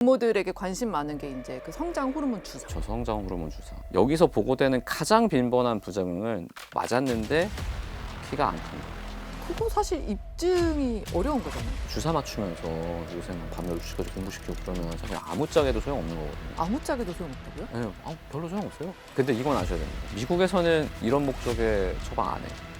부모들에게 관심 많은 게 이제 그 성장 호르몬 주사. 저 성장 호르몬 주사. 여기서 보고되는 가장 빈번한 부작용은 맞았는데 키가 안 큰 거. 그거 사실 입증이 어려운 거잖아요. 주사 맞추면서 요새는 밤 12시까지 공부시키고 그러면 사실 아무짝에도 소용없는 거거든요. 아무짝에도 소용없다고요? 네, 별로 소용없어요. 근데 이건 아셔야 됩니다. 미국에서는 이런 목적에 처방 안 해요.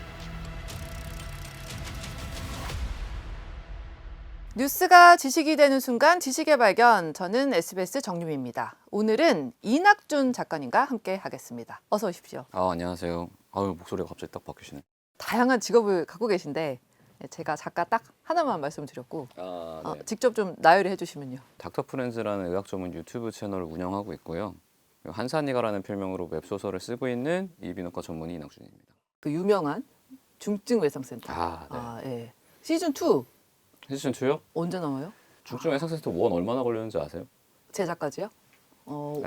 뉴스가 지식이 되는 순간 지식의 발견. 저는 SBS 정유미입니다. 오늘은 이낙준 작가님과 함께 하겠습니다. 어서 오십시오. 안녕하세요. 목소리가 갑자기 딱 바뀌시네. 다양한 직업을 갖고 계신데 제가 작가 딱 하나만 말씀드렸고 네. 직접 좀 나열을 해주시면요. 닥터 프렌즈라는 의학 전문 유튜브 채널을 운영하고 있고요. 한산이가라는 필명으로 웹소설을 쓰고 있는 이비인후과 전문의 이낙준입니다. 그 유명한 중증 외상센터. 네. 예. 시즌 2 시즌 2요? 언제 나와요? 중증 외상센터 1 얼마나 걸렸는지 아세요? 제작까지요?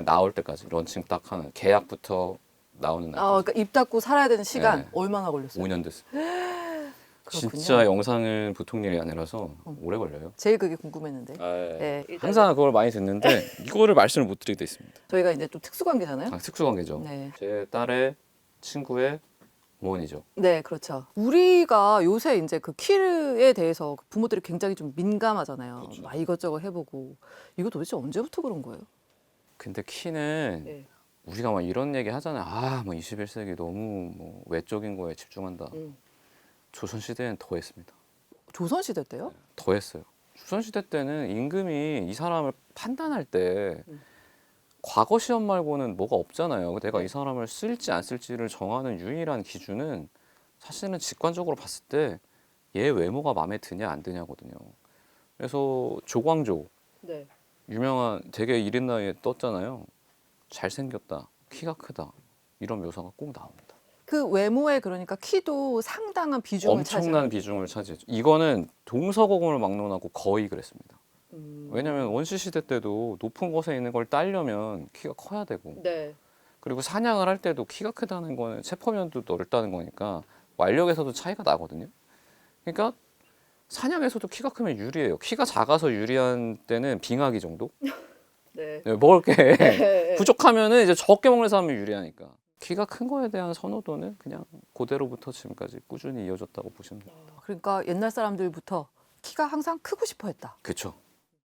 나올 때까지 런칭 딱 하는 계약부터 나오는 날. 그러니까 입 닫고 살아야 되는 시간 네. 얼마나 걸렸어요? 5년 됐어요. 그렇군요. 진짜 영상은 보통 일이 아니라서 오래 걸려요. 제일 그게 궁금했는데. 네. 일단 항상 그걸 많이 듣는데 이거를 말씀을 못 드리게 돼 있습니다. 저희가 이제 좀 특수관계잖아요. 특수관계죠. 네. 제 딸의 친구의 모원이죠. 네, 그렇죠. 우리가 요새 이제 그 키에 대해서 부모들이 굉장히 좀 민감하잖아요. 그렇죠. 막 이것저것 해보고 이거 도대체 언제부터 그런 거예요? 근데 키는 네. 우리가 막 이런 얘기 하잖아요. 21세기 너무 외적인 거에 집중한다. 조선시대엔 더 했습니다. 조선시대 때요? 더 했어요. 조선시대 때는 임금이 이 사람을 판단할 때 과거 시험 말고는 뭐가 없잖아요. 내가 이 사람을 쓸지 안 쓸지를 정하는 유일한 기준은 사실은 직관적으로 봤을 때 얘 외모가 마음에 드냐 안 드냐거든요. 그래서 조광조 네. 유명한 되게 이른 나이에 떴잖아요. 잘생겼다, 키가 크다 이런 묘사가 꼭 나옵니다. 그 외모에 그러니까 키도 상당한 비중을 엄청난 비중을 차지했죠. 이거는 동서고금을 막론하고 거의 그랬습니다. 왜냐하면 원시 시대 때도 높은 곳에 있는 걸 따려면 키가 커야 되고, 네. 그리고 사냥을 할 때도 키가 크다는 거는 체포면도 넓다는 거니까 완력에서도 차이가 나거든요. 그러니까 사냥에서도 키가 크면 유리해요. 키가 작아서 유리한 때는 빙하기 정도. 네. 먹을 게 네. 부족하면은 이제 적게 먹는 사람이 유리하니까. 키가 큰 거에 대한 선호도는 그냥 고대로부터 지금까지 꾸준히 이어졌다고 보시면 됩니다. 그러니까 옛날 사람들부터 키가 항상 크고 싶어 했다. 그렇죠.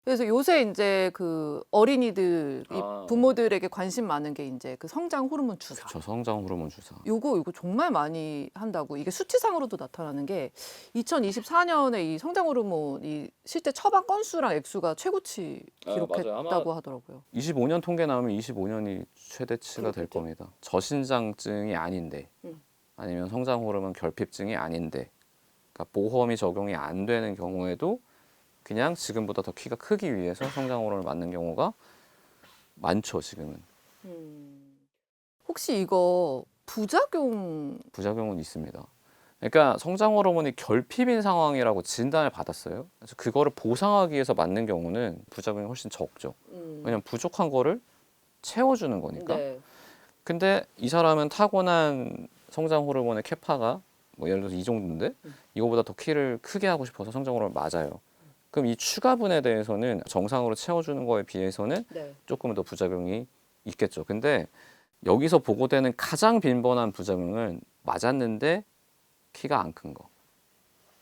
그래서 요새 이제 그 어린이들, 이 아. 부모들에게 관심 많은 게 이제 그 성장 호르몬 주사. 저 성장 호르몬 주사. 요거 정말 많이 한다고. 이게 수치상으로도 나타나는 게 2024년에 이 성장 호르몬 이 실제 처방 건수랑 액수가 최고치 맞아요. 기록했다고 하더라고요. 25년 통계 나오면 25년이 최대치가 될 그렇겠죠. 겁니다. 저신장증이 아닌데, 아니면 성장 호르몬 결핍증이 아닌데, 그러니까 보험이 적용이 안 되는 경우에도 그냥 지금보다 더 키가 크기 위해서 성장 호르몬을 맞는 경우가 많죠. 지금은. 혹시 이거 부작용은 있습니다. 그러니까 성장 호르몬이 결핍인 상황이라고 진단을 받았어요. 그래서 그거를 보상하기 위해서 맞는 경우는 부작용이 훨씬 적죠. 왜냐면 부족한 거를 채워주는 거니까. 네. 근데 이 사람은 타고난 성장 호르몬의 캐파가 예를 들어서 이 정도인데 이거보다 더 키를 크게 하고 싶어서 성장 호르몬을 맞아요. 그럼 이 추가분에 대해서는 정상으로 채워주는 거에 비해서는 네. 조금 더 부작용이 있겠죠. 근데 여기서 보고되는 가장 빈번한 부작용은 맞았는데 키가 안 큰 거.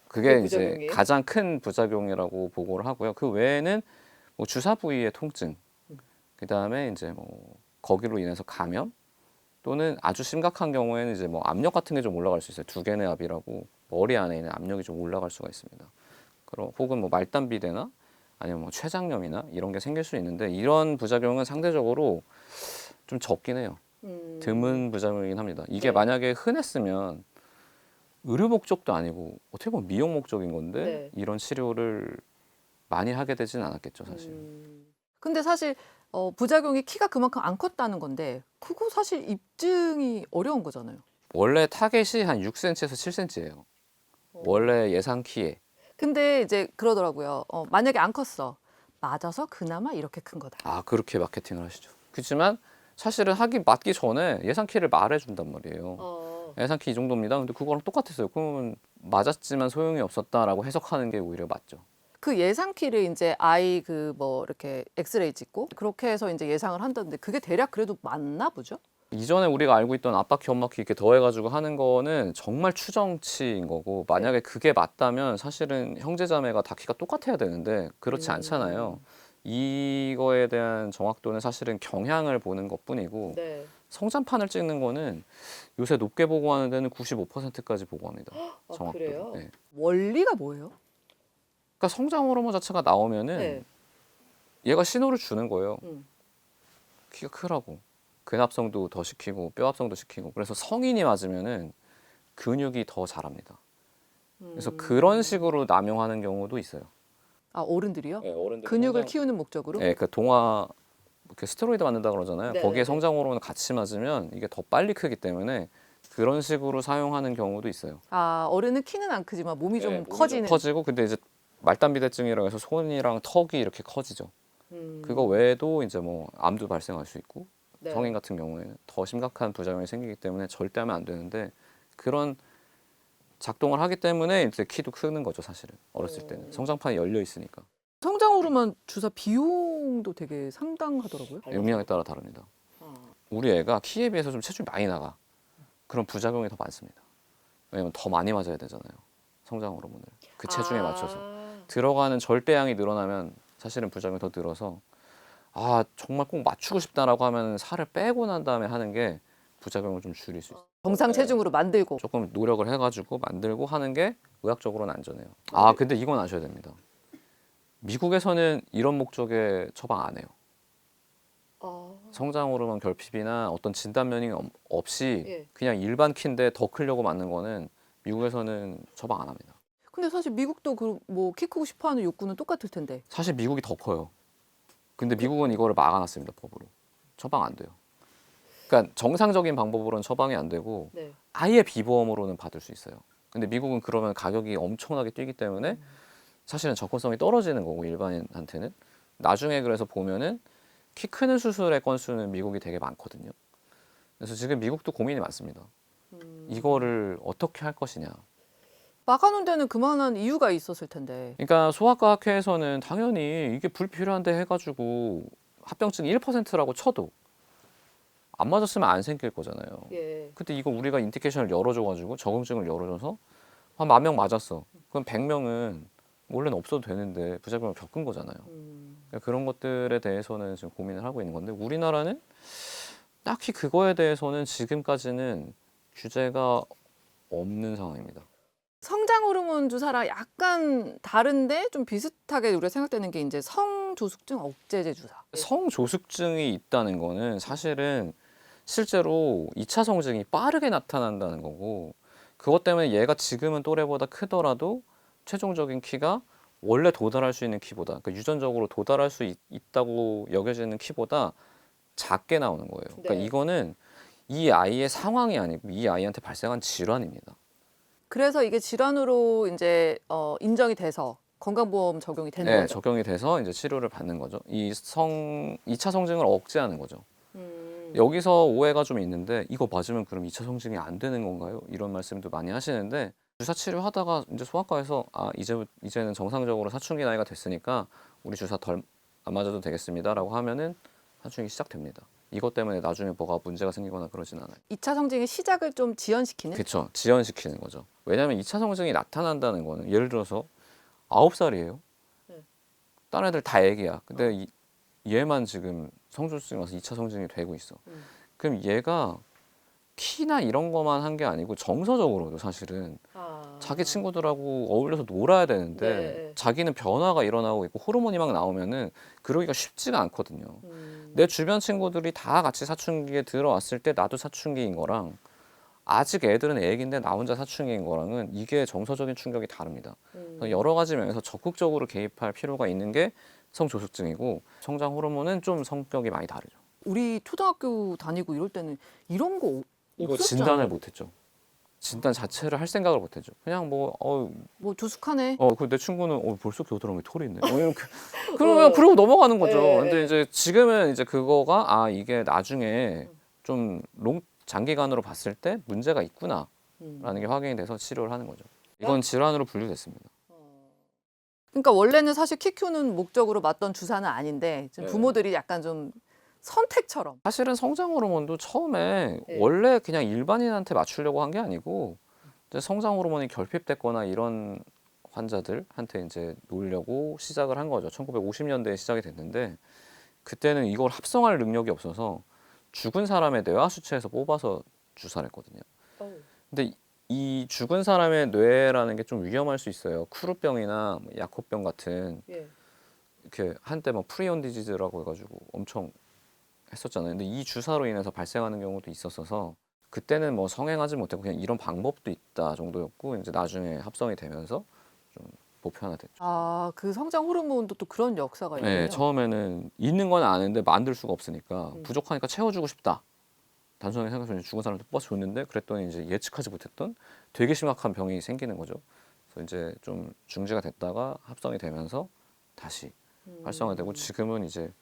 그게 그 이제 부작용이에요? 가장 큰 부작용이라고 보고를 하고요. 그 외에는 주사 부위의 통증, 그 다음에 이제 거기로 인해서 감염, 또는 아주 심각한 경우에는 이제 압력 같은 게 좀 올라갈 수 있어요. 두개내 압이라고 머리 안에 있는 압력이 좀 올라갈 수가 있습니다. 그럼 혹은 말단비대나 아니면 췌장염이나 이런 게 생길 수 있는데 이런 부작용은 상대적으로 좀 적긴 해요. 드문 부작용이긴 합니다. 이게 네. 만약에 흔했으면 의료 목적도 아니고 어떻게 보면 미용 목적인 건데 네. 이런 치료를 많이 하게 되진 않았겠죠, 사실. 근데 사실 부작용이 키가 그만큼 안 컸다는 건데 그거 사실 입증이 어려운 거잖아요. 원래 타겟이 한 6cm에서 7cm예요. 원래 예상 키에. 근데 이제 그러더라고요. 만약에 안 컸어. 맞아서 그나마 이렇게 큰 거다. 그렇게 마케팅을 하시죠. 그렇지만 사실은 맞기 전에 예상 키를 말해준단 말이에요. 예상 키 이 정도입니다. 근데 그거랑 똑같았어요. 그러면 맞았지만 소용이 없었다라고 해석하는 게 오히려 맞죠. 그 예상키를 이제 아이 그 뭐 이렇게 엑스레이 찍고 그렇게 해서 이제 예상을 한다는데 그게 대략 그래도 맞나 보죠? 이전에 우리가 알고 있던 아빠 키, 엄마 키 이렇게 더해가지고 하는 거는 정말 추정치인 거고 만약에 그게 맞다면 사실은 형제자매가 다 키가 똑같아야 되는데 그렇지 않잖아요. 이거에 대한 정확도는 사실은 경향을 보는 것뿐이고 네. 성장판을 찍는 거는 요새 높게 보고하는 데는 95%까지 보고합니다. 아, 정확도. 그래요? 네. 원리가 뭐예요? 그러니까 성장 호르몬 자체가 나오면은 네. 얘가 신호를 주는 거예요. 음. 키가 크라고. 근합성도 더 시키고 뼈합성도 시키고. 그래서 성인이 맞으면은 근육이 더 자랍니다. 그래서 그런 식으로 남용하는 경우도 있어요. 아, 어른들이요? 네, 어른들 근육을 키우는 목적으로? 네, 그 동화 그 스테로이드 맞는다 그러잖아요. 네네네. 거기에 성장 호르몬 같이 맞으면 이게 더 빨리 크기 때문에 그런 식으로 사용하는 경우도 있어요. 아, 어른은 키는 안 크지만 몸이 좀 네, 몸이 커지는. 커지고 근데 이제 말단비대증이라고 해서 손이랑 턱이 이렇게 커지죠. 그거 외에도 이제 뭐 암도 발생할 수 있고 네. 성인 같은 경우에는 더 심각한 부작용이 생기기 때문에 절대 하면 안 되는데 그런 작동을 하기 때문에 이제 키도 크는 거죠, 사실은. 어렸을 때는. 성장판이 열려 있으니까. 성장 호르몬 주사 비용도 되게 상당하더라고요. 용량에 따라 다릅니다. 우리 애가 키에 비해서 좀 체중이 많이 나가. 그런 부작용이 더 많습니다. 왜냐면 더 많이 맞아야 되잖아요. 성장 호르몬을. 그 체중에 맞춰서. 들어가는 절대량이 늘어나면 사실은 부작용이 더 늘어서 아 정말 꼭 맞추고 싶다라고 하면 살을 빼고 난 다음에 하는 게 부작용을 좀 줄일 수 있어요. 정상 체중으로 만들고. 조금 노력을 해가지고 만들고 하는 게 의학적으로는 안전해요. 아 근데 이건 아셔야 됩니다. 미국에서는 이런 목적에 처방 안 해요. 성장 호르몬 결핍이나 어떤 진단 면이 없이 예. 그냥 일반 키인데 더 크려고 맞는 거는 미국에서는 처방 안 합니다. 근데 사실 미국도 그 뭐 키 크고 싶어하는 욕구는 똑같을 텐데. 사실 미국이 더 커요. 근데 미국은 이거를 막아놨습니다, 법으로. 처방 안 돼요. 그러니까 정상적인 방법으로는 처방이 안 되고 네. 아예 비보험으로는 받을 수 있어요. 근데 미국은 그러면 가격이 엄청나게 뛰기 때문에 사실은 접근성이 떨어지는 거고 일반인한테는 나중에 그래서 보면은 키 크는 수술의 건수는 미국이 되게 많거든요. 그래서 지금 미국도 고민이 많습니다. 이거를 어떻게 할 것이냐. 막아놓은 데는 그만한 이유가 있었을 텐데. 그러니까 소아과학회에서는 당연히 이게 불필요한데 해가지고 합병증이 1%라고 쳐도 안 맞았으면 안 생길 거잖아요. 예. 근데 이거 우리가 인디케이션을 열어줘가지고 적응증을 열어줘서 한 10,000명 맞았어. 그럼 100명은 원래는 없어도 되는데 부작용을 겪은 거잖아요. 그러니까 그런 것들에 대해서는 지금 고민을 하고 있는 건데 우리나라는 딱히 그거에 대해서는 지금까지는 규제가 없는 상황입니다. 성장 호르몬 주사랑 약간 다른데 좀 비슷하게 우리가 생각되는 게 이제 성조숙증 억제제 주사. 성조숙증이 있다는 거는 사실은 실제로 2차 성징이 빠르게 나타난다는 거고 그것 때문에 얘가 지금은 또래보다 크더라도 최종적인 키가 원래 도달할 수 있는 키보다 그러니까 유전적으로 도달할 수 있다고 여겨지는 키보다 작게 나오는 거예요. 그러니까 네. 이거는 이 아이의 상황이 아니고 이 아이한테 발생한 질환입니다. 그래서 이게 질환으로 이제 인정이 돼서 건강보험 적용이 되는 네, 거죠. 적용이 돼서 이제 치료를 받는 거죠. 2차 성징을 억제하는 거죠. 음. 여기서 오해가 좀 있는데 이거 맞으면 그럼 2차 성징이 안 되는 건가요? 이런 말씀도 많이 하시는데 주사 치료하다가 이제 소아과에서 아 이제는 정상적으로 사춘기 나이가 됐으니까 우리 주사 덜 안 맞아도 되겠습니다라고 하면은 사춘기 시작됩니다. 이것 때문에 나중에 뭐가 문제가 생기거나 그러진 않아요. 2차 성징의 시작을 좀 지연시키는? 그렇죠. 지연시키는 거죠. 왜냐하면 2차 성징이 나타난다는 거는 예를 들어서 9살이에요. 네. 다른 애들 다 애기야. 근데 얘만 지금 성조증 와서 2차 성징이 되고 있어. 그럼 얘가 키나 이런 것만 한 게 아니고 정서적으로도 사실은 자기 친구들하고 어울려서 놀아야 되는데 네. 자기는 변화가 일어나고 있고 호르몬이 막 나오면은 그러기가 쉽지가 않거든요. 내 주변 친구들이 다 같이 사춘기에 들어왔을 때 나도 사춘기인 거랑 아직 애들은 애기인데 나 혼자 사춘기인 거랑은 이게 정서적인 충격이 다릅니다. 그래서 여러 가지 면에서 적극적으로 개입할 필요가 있는 게 성조숙증이고 성장 호르몬은 좀 성격이 많이 다르죠. 우리 초등학교 다니고 이럴 때는 이런 거 이거 없었잖아요. 진단을 못했죠. 진단 자체를 할 생각을 못했죠. 그냥 뭐 뭐 조숙하네. 그 내 친구는 벌써 겨드랑이 털이 있네. 이렇게 그러면 그러고 넘어가는 거죠. 예, 근데 예. 이제 지금은 이제 그거가 이게 나중에 좀 장기간으로 봤을 때 문제가 있구나라는 게 확인이 돼서 치료를 하는 거죠. 이건 질환으로 분류됐습니다. 그러니까 원래는 사실 키 크는 목적으로 맞던 주사는 아닌데 지금 네. 부모들이 약간 좀 선택처럼. 사실은 성장 호르몬도 처음에 네. 원래 그냥 일반인한테 맞추려고 한 게 아니고 이제 성장 호르몬이 결핍됐거나 이런 환자들한테 이제 놓으려고 시작을 한 거죠. 1950년대에 시작이 됐는데 그때는 이걸 합성할 능력이 없어서 죽은 사람의 뇌하수체에서 뽑아서 주사를 했거든요. 근데 이 죽은 사람의 뇌라는 게 좀 위험할 수 있어요. 크루병이나 뭐 야코병 같은 예. 이렇게 한때 뭐 프리온 디지즈라고 해가지고 엄청 했었잖아요. 근데 이 주사로 인해서 발생하는 경우도 있었어서 그때는 뭐 성행하지 못했고 그냥 이런 방법도 있다 정도였고 이제 나중에 합성이 되면서 좀 보편화됐죠. 아, 그 성장 호르몬도 또 그런 역사가 있군요. 네, 처음에는 있는 건 아는데 만들 수가 없으니까 음. 부족하니까 채워주고 싶다. 단순하게 생각해서 이제 죽은 사람한테 뽑아서 줬는데 그랬더니 이제 예측하지 못했던 되게 심각한 병이 생기는 거죠. 그래서 이제 좀 중지가 됐다가 합성이 되면서 다시 활성화되고 지금은 이제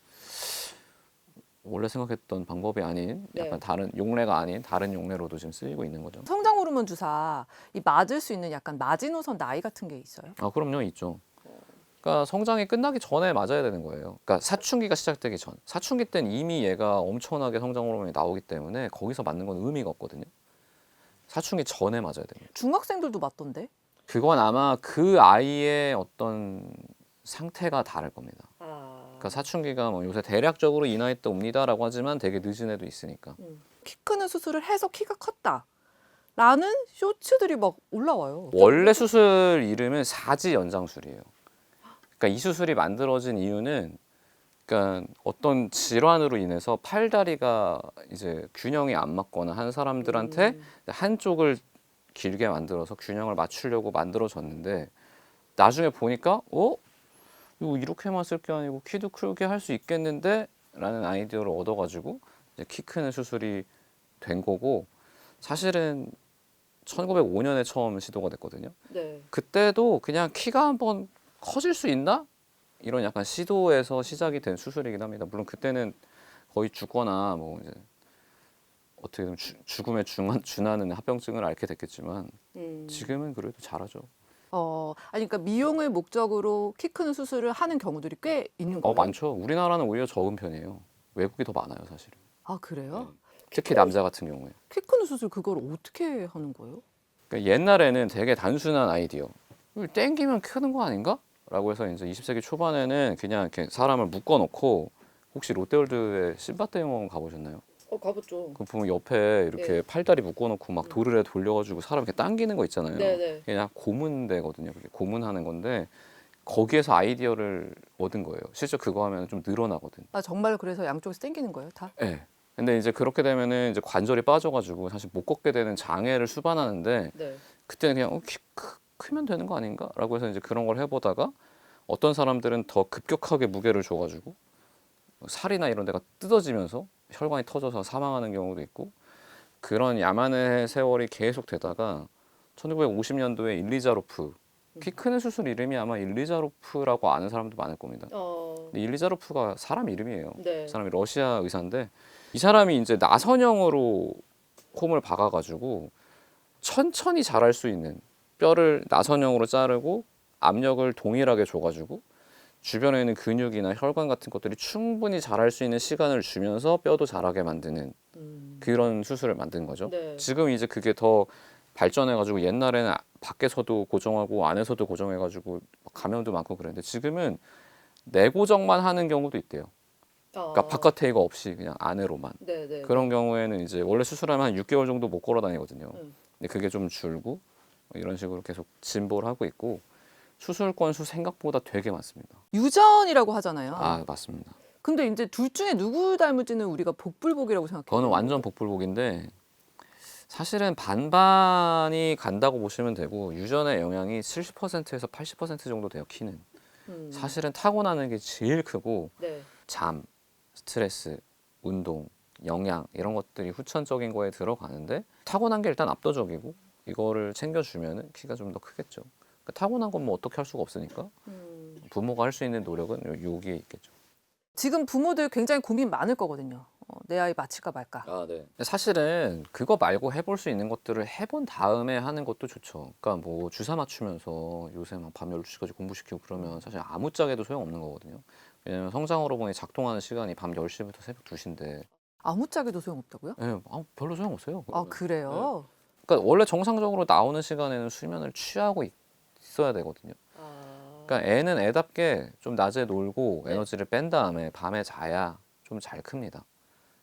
원래 생각했던 방법이 아닌 약간 네. 다른 용례가 아닌 다른 용례로도 지금 쓰이고 있는 거죠. 성장 호르몬 주사 이 맞을 수 있는 약간 마지노선 나이 같은 게 있어요? 아, 그럼요, 있죠. 그러니까 성장이 끝나기 전에 맞아야 되는 거예요. 그러니까 사춘기가 시작되기 전. 사춘기 때는 이미 얘가 엄청나게 성장 호르몬이 나오기 때문에 거기서 맞는 건 의미가 없거든요. 사춘기 전에 맞아야 됩니다. 중학생들도 맞던데? 그건 아마 그 아이의 어떤 상태가 다를 겁니다. 그러니까 사춘기가 뭐 요새 대략적으로 이 나이 때 옵니다라고 하지만 되게 늦은 애도 있으니까. 키 크는 수술을 해서 키가 컸다. 라는 쇼츠들이 막 올라와요. 원래 수술 이름은 사지 연장술이에요. 그러니까 이 수술이 만들어진 이유는 그러니까 어떤 질환으로 인해서 팔다리가 이제 균형이 안 맞거나 한 사람들한테 한쪽을 길게 만들어서 균형을 맞추려고 만들어졌는데 나중에 보니까 이거 이렇게만 쓸 게 아니고 키도 크게 할 수 있겠는데 라는 아이디어를 얻어가지고 이제 키 크는 수술이 된 거고 사실은 1905년에 처음 시도가 됐거든요. 네. 그때도 그냥 키가 한번 커질 수 있나? 이런 약간 시도에서 시작이 된 수술이긴 합니다. 물론 그때는 거의 죽거나 뭐 이제 어떻게 보면 죽음에 준하는 합병증을 앓게 됐겠지만 지금은 그래도 잘하죠. 아니 그러니까 미용을 목적으로 키 크는 수술을 하는 경우들이 꽤 있는 거예요. 많죠. 우리나라는 오히려 적은 편이에요. 외국이 더 많아요, 사실은. 아, 그래요? 특히 남자 같은 경우에. 키 크는 수술 그걸 어떻게 하는 거예요? 그러니까 옛날에는 되게 단순한 아이디어. 이거 땡기면 크는 거 아닌가? 라고 해서 이제 20세기 초반에는 그냥 이렇게 사람을 묶어놓고 혹시 롯데월드에 신밧드 영화관 가보셨나요? 가봤죠. 그 보면 옆에 이렇게 팔다리 묶어놓고 막 도르래 돌려가지고 사람 이렇게 당기는 거 있잖아요. 네네. 그냥 고문대거든요. 그게 고문하는 건데 거기에서 아이디어를 얻은 거예요. 실제 그거 하면 좀 늘어나거든. 아, 정말 그래서 양쪽에서 땡기는 거예요, 다? 네. 근데 이제 그렇게 되면은 이제 관절이 빠져가지고 사실 못 걷게 되는 장애를 수반하는데 네. 그때는 그냥 키 크면 되는 거 아닌가라고 해서 이제 그런 걸 해보다가 어떤 사람들은 더 급격하게 무게를 줘가지고 살이나 이런 데가 뜯어지면서 혈관이 터져서 사망하는 경우도 있고 그런 야만의 세월이 계속 되다가 1950년도에 일리자로프 키 크는 수술 이름이 아마 일리자로프라고 아는 사람도 많을 겁니다. 근데 일리자로프가 사람 이름이에요. 네. 그 사람이 러시아 의사인데 이 사람이 이제 나선형으로 홈을 박아가지고 천천히 자랄 수 있는 뼈를 나선형으로 자르고 압력을 동일하게 줘가지고 주변에 있는 근육이나 혈관 같은 것들이 충분히 자랄 수 있는 시간을 주면서 뼈도 자라게 만드는 그런 수술을 만든 거죠. 네. 지금 이제 그게 더 발전해가지고 옛날에는 밖에서도 고정하고 안에서도 고정해가지고 감염도 많고 그랬는데 지금은 내고정만 하는 경우도 있대요. 그러니까 바깥에 이거 없이 그냥 안으로만. 네네. 그런 경우에는 이제 원래 수술하면 한 6개월 정도 못 걸어 다니거든요. 근데 그게 좀 줄고 이런 식으로 계속 진보를 하고 있고 수술 건수 생각보다 되게 많습니다. 유전이라고 하잖아요. 아, 맞습니다. 근데 이제 둘 중에 누구 닮을지는 우리가 복불복이라고 생각해요. 그거는 완전 복불복인데 사실은 반반이 간다고 보시면 되고 유전의 영향이 70%에서 80% 정도 돼요, 키는. 사실은 타고나는 게 제일 크고 네. 잠, 스트레스, 운동, 영양 이런 것들이 후천적인 거에 들어가는데 타고난 게 일단 압도적이고 이거를 챙겨주면 키가 좀 더 크겠죠. 그러니까 타고난 건 뭐 어떻게 할 수가 없으니까 부모가 할 수 있는 노력은 여기에 있겠죠. 지금 부모들 굉장히 고민 많을 거거든요. 내 아이 맞힐까 말까. 아, 네. 근데 사실은 그거 말고 해볼 수 있는 것들을 해본 다음에 하는 것도 좋죠. 그러니까 뭐 주사 맞추면서 요새 막 밤 12시까지 공부시키고 그러면 사실 아무짝에도 소용없는 거거든요. 왜냐면 성장 호르몬이 작동하는 시간이 밤 10시부터 새벽 2시인데 아무짝에도 소용없다고요? 예, 별로 소용없어요. 아, 그래요? 그러니까 원래 정상적으로 나오는 시간에는 수면을 취하고 있어야 되거든요. 그러니까 애는 애답게 좀 낮에 놀고 네. 에너지를 뺀 다음에 밤에 자야 좀 잘 큽니다.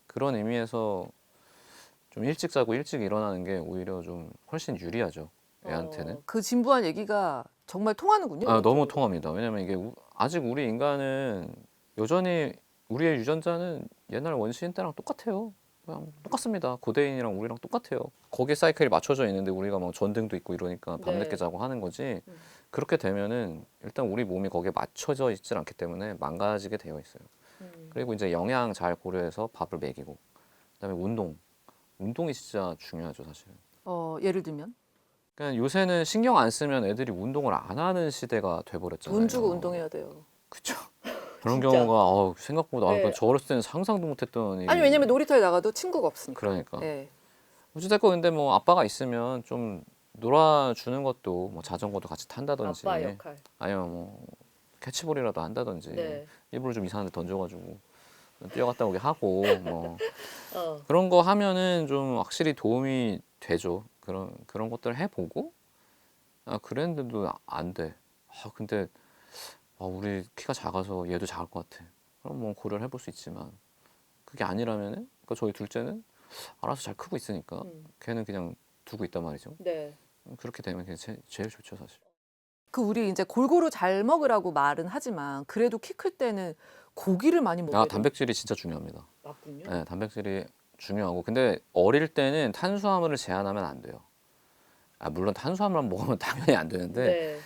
그런 의미에서 좀 일찍 자고 일찍 일어나는 게 오히려 좀 훨씬 유리하죠. 애한테는. 그 진부한 얘기가 정말 통하는군요. 아, 너무 통합니다. 왜냐면 이게 아직 우리 인간은 여전히 우리의 유전자는 옛날 원시인 때랑 똑같아요. 그냥 똑같습니다. 고대인이랑 우리랑 똑같아요. 거기에 사이클이 맞춰져 있는데 우리가 막 전등도 있고 이러니까 밤늦게 네. 자고 하는 거지. 그렇게 되면은 일단 우리 몸이 거기에 맞춰져 있질 않기 때문에 망가지게 되어 있어요. 그리고 이제 영양 잘 고려해서 밥을 먹이고 그다음에 운동이 진짜 중요하죠, 사실. 예를 들면 그러니까 요새는 신경 안 쓰면 애들이 운동을 안 하는 시대가 돼버렸잖아요. 돈 주고 운동해야 돼요. 그쵸. 그런 진짜. 경우가 생각보다 네. 저 어렸을 때는 상상도 못했던 아니 왜냐면 놀이터에 나가도 친구가 없으니까. 그러니까. 예. 어찌됐건 근데 뭐 아빠가 있으면 좀 놀아주는 것도 뭐 자전거도 같이 탄다든지 아빠 역할. 아니면 뭐 캐치볼이라도 한다든지 네. 일부러 좀 이상한 데 던져가지고 뛰어갔다 오게 하고 뭐 어. 그런 거 하면은 좀 확실히 도움이 되죠. 그런 것들 해보고 그랬는데도 안 돼. 근데 우리 키가 작아서 얘도 작을 것 같아. 그럼 뭐 고려를 해볼 수 있지만 그게 아니라면은 그러니까 저희 둘째는 알아서 잘 크고 있으니까 걔는 그냥 두고 있단 말이죠. 네. 그렇게 되면 그게 제일 좋죠, 사실. 우리 이제 골고루 잘 먹으라고 말은 하지만 그래도 키 클 때는 고기를 많이 먹어야 돼요. 단백질이 진짜 중요합니다. 맞군요. 네, 단백질이 중요하고 근데 어릴 때는 탄수화물을 제한하면 안 돼요. 물론 탄수화물만 먹으면 당연히 안 되는데 네.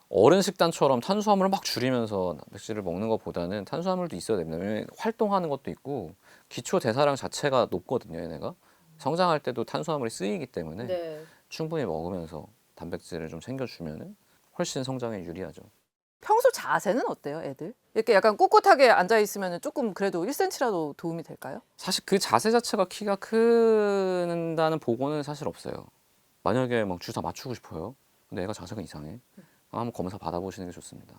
어른 식단처럼 탄수화물을 막 줄이면서 단백질을 먹는 것보다는 탄수화물도 있어야 됩니다. 왜냐면 활동하는 것도 있고 기초 대사량 자체가 높거든요, 얘네가. 성장할 때도 탄수화물이 쓰이기 때문에 네. 충분히 먹으면서 단백질을 좀 챙겨주면은 훨씬 성장에 유리하죠. 평소 자세는 어때요, 애들? 이렇게 약간 꼿꼿하게 앉아 있으면 조금 그래도 1cm라도 도움이 될까요? 사실 그 자세 자체가 키가 큰다는 보고는 사실 없어요. 만약에 막 주사 맞추고 싶어요. 근데 애가 자세가 이상해. 한번 검사 받아보시는 게 좋습니다.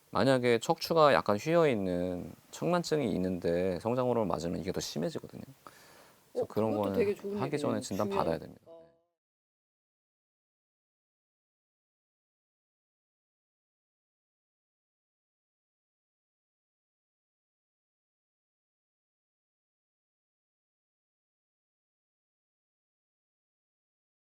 만약에 척추가 약간 휘어 있는 측만증이 있는데 성장 호르몬 맞으면 이게 더 심해지거든요. 그래서 그런 그것도 거는 되게 좋은 하기 전에 얘기네요. 진단 중요해요. 받아야 됩니다.